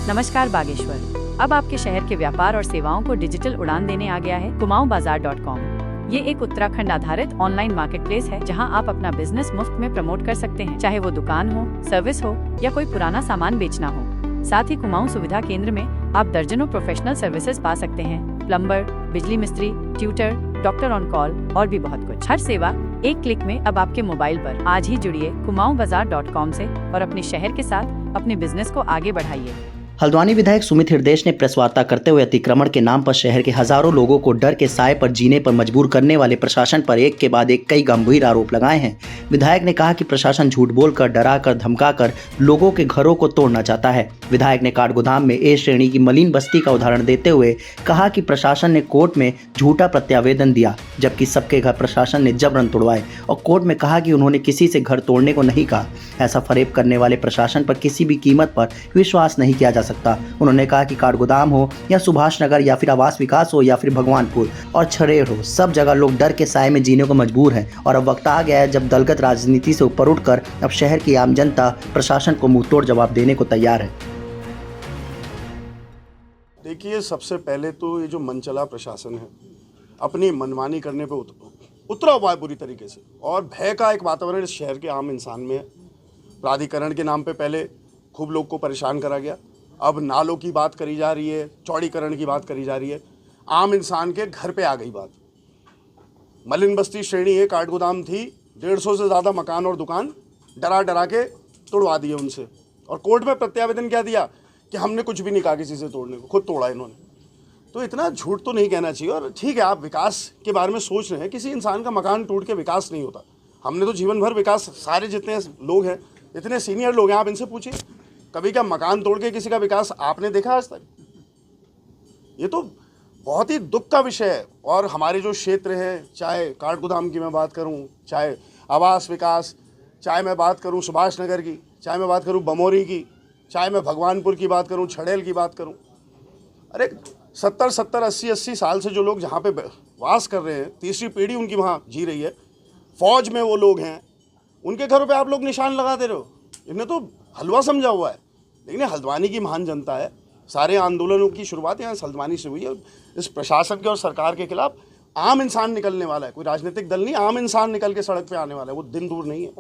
नमस्कार बागेश्वर, अब आपके शहर के व्यापार और सेवाओं को डिजिटल उड़ान देने आ गया है kumaunbazaar.com। ये एक उत्तराखंड आधारित ऑनलाइन मार्केटप्लेस है जहां आप अपना बिजनेस मुफ्त में प्रमोट कर सकते हैं, चाहे वो दुकान हो, सर्विस हो या कोई पुराना सामान बेचना हो। साथ ही कुमाऊं सुविधा केंद्र में आप दर्जनों प्रोफेशनल सर्विसेज पा सकते हैं, प्लम्बर, बिजली मिस्त्री, ट्यूटर, डॉक्टर ऑन कॉल और भी बहुत कुछ। हर सेवा एक क्लिक में अब आपके मोबाइल पर। आज ही जुड़िए kumaunbazaar.com से और अपने शहर के साथ अपने बिजनेस को आगे बढ़ाइए। हल्द्वानी विधायक सुमित हृदयेश ने प्रेस वार्ता करते हुए अतिक्रमण के नाम पर शहर के हजारों लोगों को डर के साए पर जीने पर मजबूर करने वाले प्रशासन पर एक के बाद एक कई गंभीर आरोप लगाए हैं। विधायक ने कहा कि प्रशासन झूठ बोलकर, डराकर, धमकाकर लोगों के घरों को तोड़ना चाहता है। विधायक ने काठगोदाम में ए श्रेणी की मलिन बस्ती का उदाहरण देते हुए कहा कि प्रशासन ने कोर्ट में झूठा प्रत्यावेदन दिया, जबकि सबके घर प्रशासन ने जबरन तोड़वाए और कोर्ट में कहा कि उन्होंने किसी से घर तोड़ने को नहीं कहा। ऐसा फरेब करने वाले प्रशासन पर किसी भी कीमत पर विश्वास नहीं किया जा सकता। उन्होंने कहा कि काठगोदाम हो या सुभाष नगर या फिर आवास विकास हो या फिर भगवानपुर और छरेड़ हो, सब जगह लोग डर के साए में जीने को मजबूर हैं और अब वक्त आ गया है जब दलगत राजनीति से ऊपर उठकर अब शहर की आम जनता प्रशासन को मुंहतोड़ जवाब देने को तैयार है। देखिए, सबसे पहले तो ये जो मनचला प्रशासन है अपनी मनमानी करने पे उतरा हुआ है पूरी तरीके से और भय का एक वातावरण इस शहर के आम इंसान में है। प्राधिकरण के नाम पे पहले खूब लोग को परेशान करा गया, अब नालों की बात करी जा रही है, चौड़ीकरण की बात करी जा रही है, आम इंसान के घर पे आ गई बात। मलिन बस्ती श्रेणी है, काठगोदाम थी, 150 से ज़्यादा मकान और दुकान डरा डरा के तोड़वा दिए उनसे और कोर्ट में प्रत्यावेदन क्या दिया कि हमने कुछ भी नहीं कहा किसी से तोड़ने को, खुद तोड़ा इन्होंने। तो इतना झूठ तो नहीं कहना चाहिए। और ठीक है, आप विकास के बारे में सोच रहे हैं, किसी इंसान का मकान टूट के विकास नहीं होता। हमने तो जीवन भर विकास, सारे जितने लोग हैं, इतने सीनियर लोग हैं, आप इनसे पूछिए कभी क्या मकान तोड़ के किसी का विकास आपने देखा आज तक? ये तो बहुत ही दुख का विषय है। और हमारे जो क्षेत्र हैं, चाहे काठगोदाम की मैं बात करूं, चाहे आवास विकास, चाहे मैं बात करूं सुभाष नगर की, चाहे मैं बात करूं बमोरी की, चाहे मैं भगवानपुर की बात करूं, छड़ेल की बात करूं, अरे 70, 80 साल से जो लोग जहाँ पे वास कर रहे हैं, तीसरी पीढ़ी उनकी वहाँ जी रही है, फौज में वो लोग हैं, उनके घरों पे आप लोग निशान लगा दे रहे हो। इन्हें तो हलवा समझा हुआ है। लेकिन हल्द्वानी की महान जनता है, सारे आंदोलनों की शुरुआत यहाँ हल्द्वानी से हुई है। इस प्रशासन के और सरकार के खिलाफ आम इंसान निकलने वाला है, कोई राजनीतिक दल नहीं, आम इंसान निकल के सड़क पे आने वाला है, वो दिन दूर नहीं है।